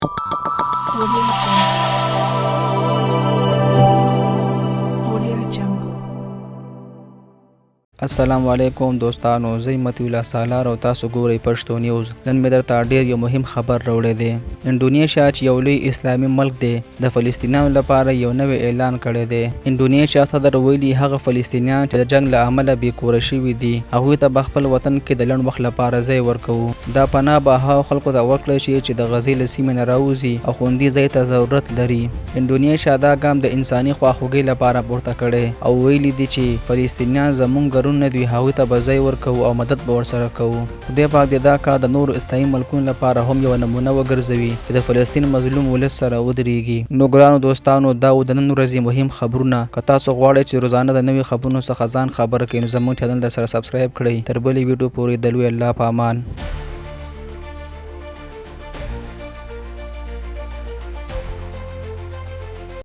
Audio Jungle. السلام علیکم دوستانو، زه متي الله سالار او تاسو ګورئ پښتو نیوز. نن مې درته ډیر یو مهم خبر راوړی دی. انډونیشیا چې یو لوی اسلامي ملک دی، د فلسطینیانو لپاره یو نوی اعلان کړی دی. انډونیشیا صدر ویلي هغه فلسطینیان چې د جنگ له امله بې کوره شوي دي، هغوی ته به خپل وطن کې د لنډ وخت لپاره ځای ورکوو. دا پناه به هغو خلکو ته ورکړی شي چې د غزې له سیمې نه راوځي او خوندي ځای ته ضرورت لري. انډونیشیا دا ګام د انساني خواخوږۍ لپاره پورته کړی او ویلي دي چې فلسطینیان زموږ ګرونه دوی هغوی ته به ځای ورکوو او مدد به ورسره کوو. خدای پاک دې دا کار د نورو اسلامي ملکونو لپاره هم یوه نمونه وګرځوي چې د فلسطین مظلوم ولس سره ودرېږي. نو ګرانو دوستانو، دا و د نن ورځې مهم خبرونه. که تاسو غواړئ چې روزانه د نوي خبرونو څخه ځان خبر کړئ، نو زموږ چینل در سره سبسکرایب کړئ. تر بلې ویډیو پورې د لوی الله په امان.